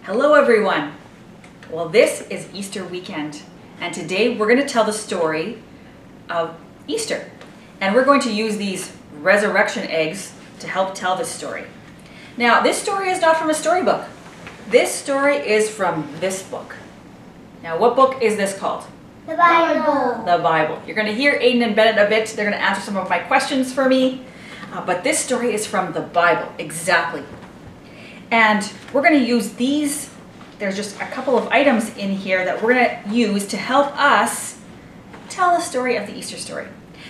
Hello everyone. Well, this is Easter weekend, and today we're going to tell the story of Easter. And we're going to use these resurrection eggs to help tell this story. Now, this story is not from a storybook. This story is from this book. Now, what book is this called? The Bible. The Bible. You're going to hear Aiden and Bennett a bit. They're going to answer some of my questions for me. But this story is from the Bible, exactly. And we're going to use these. There's just a couple of items in here that we're going to use to help us tell the story of the Easter story.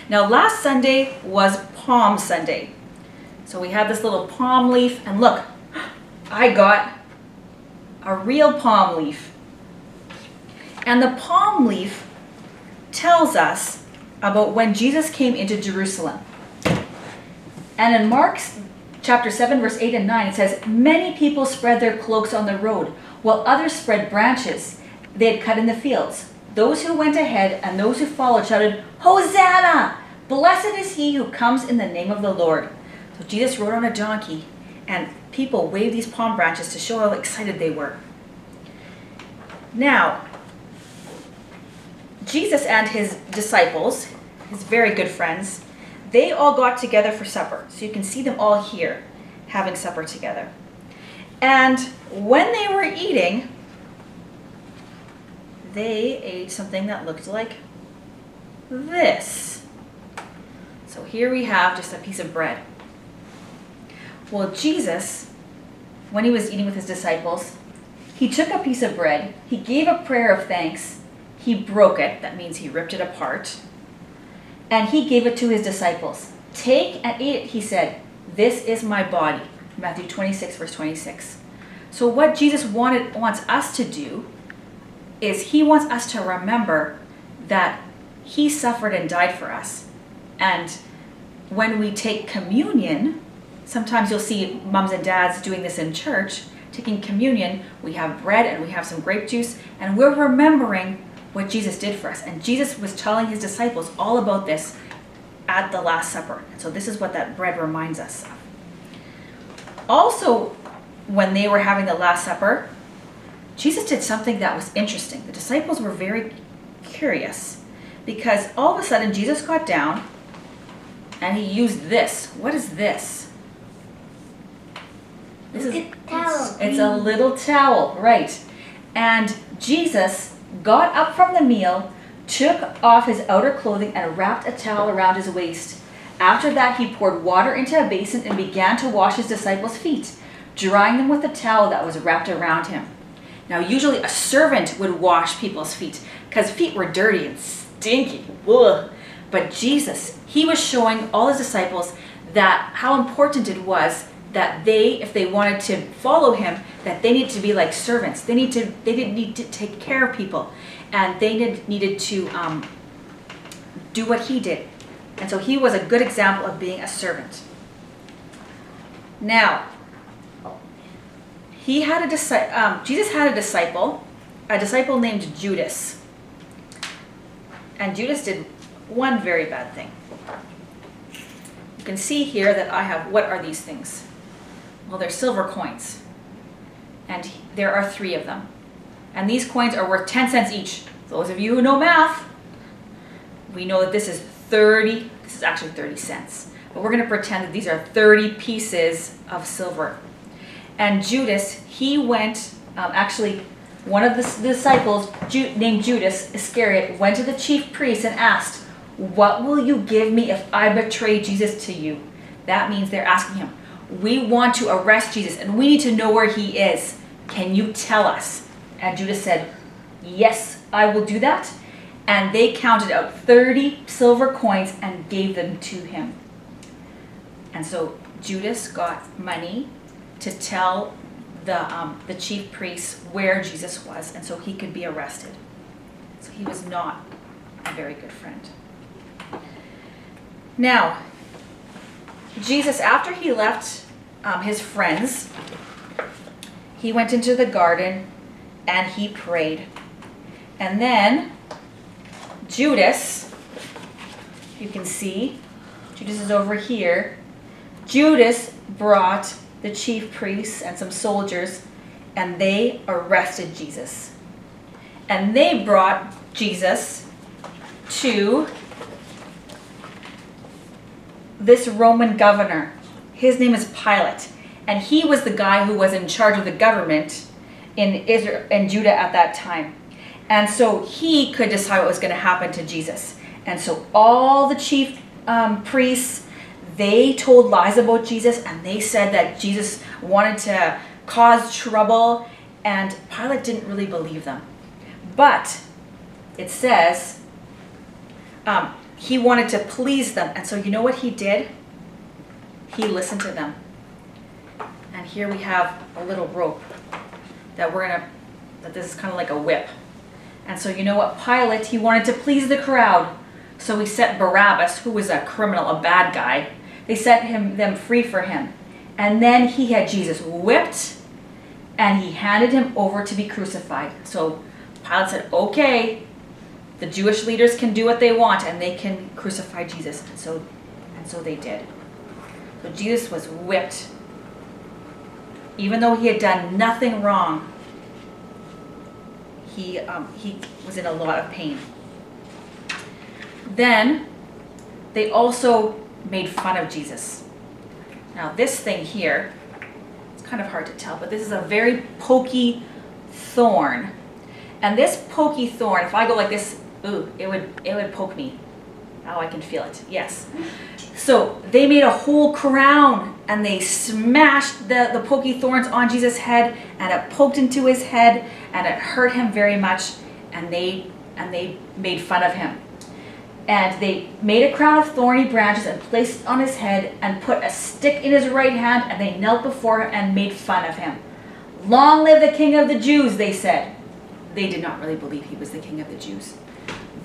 Now, last Sunday was Palm Sunday. So we have this little palm leaf, and look, I got a real palm leaf. And the palm leaf tells us about when Jesus came into Jerusalem. And in Mark chapter 7, verse 8 and 9, it says, "Many people spread their cloaks on the road, while others spread branches they had cut in the fields. Those who went ahead and those who followed shouted, 'Hosanna! Blessed is he who comes in the name of the Lord.'" So Jesus rode on a donkey, and people waved these palm branches to show how excited they were. Now, Jesus and his disciples, his very good friends, they all got together for supper. So you can see them all here having supper together. And when they were eating, they ate something that looked like this. So here we have just a piece of bread. Well, Jesus, when he was eating with his disciples, he took a piece of bread, he gave a prayer of thanks, he broke it, that means he ripped it apart, and he gave it to his disciples. "Take and eat it," he said. "This is my body." Matthew 26, verse 26. So what Jesus wants us to do is he wants us to remember that he suffered and died for us. And when we take communion, sometimes you'll see moms and dads doing this in church, taking communion, we have bread and we have some grape juice, and we're remembering what Jesus did for us. And Jesus was telling his disciples all about this at the Last Supper. And so this is what that bread reminds us of. Also, when they were having the Last Supper, Jesus did something that was interesting. The disciples were very curious because all of a sudden Jesus got down and he used this. What is this? This is towel. It's a little towel, right? And Jesus got up from the meal, took off his outer clothing and wrapped a towel around his waist. After that, he poured water into a basin and began to wash his disciples' feet, drying them with the towel that was wrapped around him. Now, usually a servant would wash people's feet because feet were dirty and stinky. Ugh. But Jesus, he was showing all his disciples that how important it was that they, if they wanted to follow him, that they needed to be like servants. They didn't need to take care of people, and they needed to do what he did. And so he was a good example of being a servant. Now, Jesus had a disciple named Judas, and Judas did one very bad thing. You can see here that I have, what are these things? Well, they're silver coins, and there are 3 of them. And these coins are worth 10 cents each. Those of you who know math, we know that this is actually 30 cents. But we're going to pretend that these are 30 pieces of silver. And Judas, he went, one of the disciples named Judas Iscariot went to the chief priest and asked, "What will you give me if I betray Jesus to you?" That means they're asking him, "We want to arrest Jesus and we need to know where he is. Can you tell us?" And Judas said, "Yes, I will do that." And they counted out 30 silver coins and gave them to him. And so Judas got money to tell the chief priests where Jesus was, and so he could be arrested. So he was not a very good friend. Now, Jesus, after he left his friends, he went into the garden and he prayed. And then Judas, you can see, Judas is over here. Judas brought the chief priests and some soldiers and they arrested Jesus. And they brought Jesus to this Roman governor. His name is Pilate. And he was the guy who was in charge of the government in Israel and Judah at that time. And so he could decide what was going to happen to Jesus. And so all the chief priests, they told lies about Jesus, and they said that Jesus wanted to cause trouble, and Pilate didn't really believe them. But it says he wanted to please them, and so you know what he did? He listened to them. And here we have a little rope that this is kind of like a whip. And so you know what? Pilate, he wanted to please the crowd. So he set Barabbas, who was a criminal, a bad guy. They set them free for him. And then he had Jesus whipped, and he handed him over to be crucified. So Pilate said, okay, the Jewish leaders can do what they want, and they can crucify Jesus. And so they did. So Jesus was whipped. Even though he had done nothing wrong, he was in a lot of pain. Then they also made fun of Jesus. Now this thing here, it's kind of hard to tell, but this is a very pokey thorn. And this pokey thorn, if I go like this, ooh, it would poke me. Oh, I can feel it. Yes. So they made a whole crown, and they smashed the pokey thorns on Jesus' head, and it poked into his head, and it hurt him very much, and they made fun of him. And they made a crown of thorny branches and placed it on his head, and put a stick in his right hand, and they knelt before him and made fun of him. Long live the King of the Jews, they said. They did not really believe he was the King of the Jews.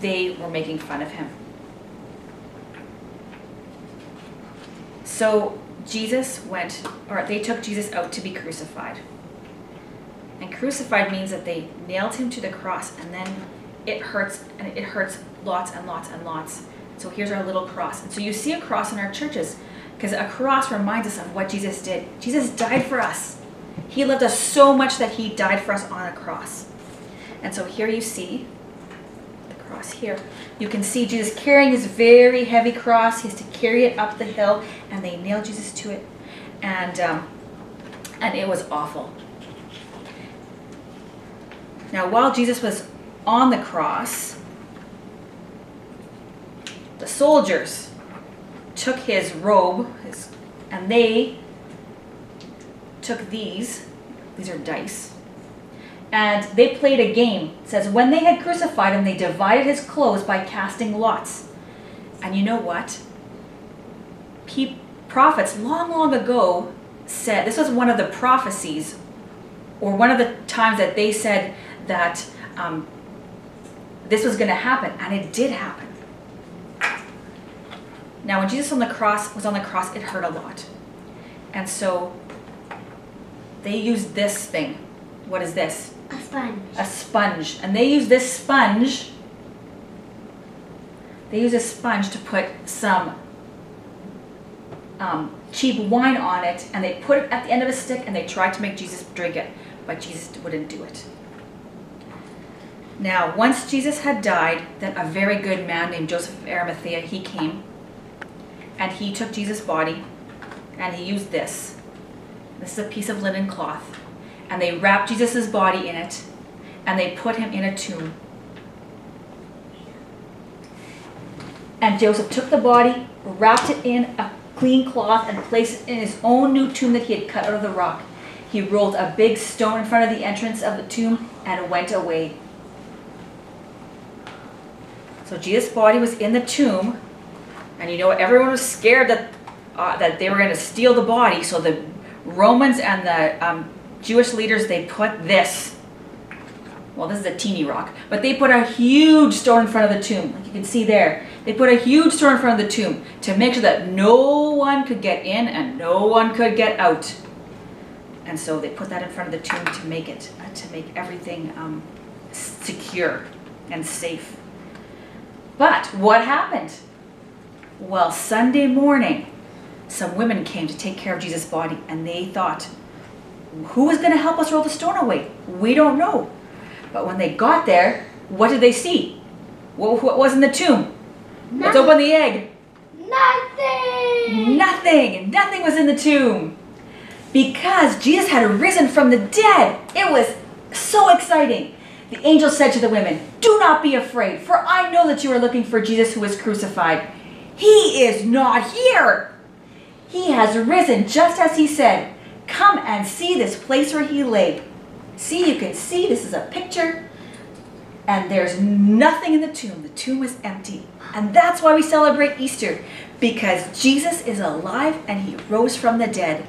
They were making fun of him. So they took Jesus out to be crucified. And crucified means that they nailed him to the cross, and then it hurts, and it hurts lots and lots and lots. So here's our little cross. And so you see a cross in our churches, because a cross reminds us of what Jesus did. Jesus died for us. He loved us so much that he died for us on a cross. And so here you see the cross here. You can see Jesus carrying his very heavy cross. He has to carry it up the hill, and they nailed Jesus to it. And it was awful. Now, while Jesus was on the cross, the soldiers took his robe, and they took these are dice, and they played a game. It says, when they had crucified him, they divided his clothes by casting lots. And you know what? Prophets long, long ago said, this was one of the prophecies, or one of the times that they said that this was going to happen, and it did happen. Now, when Jesus was on the cross, it hurt a lot. And so they used this thing. What is this? A sponge. A sponge. And they use this sponge. They use a sponge to put some cheap wine on it, and they put it at the end of a stick, and they tried to make Jesus drink it, but Jesus wouldn't do it. Now, once Jesus had died, then a very good man named Joseph of Arimathea, he came, and he took Jesus' body, and he used this. This is a piece of linen cloth. And they wrapped Jesus' body in it, and they put him in a tomb. And Joseph took the body, wrapped it in a clean cloth, and placed it in his own new tomb that he had cut out of the rock. He rolled a big stone in front of the entrance of the tomb and went away. So Jesus' body was in the tomb, and you know what? Everyone was scared that they were going to steal the body. So the Romans and the Jewish leaders, they put this. Well, this is a teeny rock, but they put a huge stone in front of the tomb. Like you can see there, they put a huge stone in front of the tomb to make sure that no one could get in and no one could get out. And so they put that in front of the tomb to make everything secure and safe. But what happened? Well, Sunday morning, some women came to take care of Jesus' body, and they thought, Who is going to help us roll the stone away? We don't know. But when they got there, what did they see? What was in the tomb? Let's open the egg. Nothing. Nothing was in the tomb. Because Jesus had risen from the dead. It was so exciting. The angel said to the women, "Do not be afraid, for I know that you are looking for Jesus who was crucified. He is not here. He has risen just as he said. Come and see this place where he lay." See, you can see this is a picture. And there's nothing in the tomb. The tomb is empty. And that's why we celebrate Easter. Because Jesus is alive and he rose from the dead.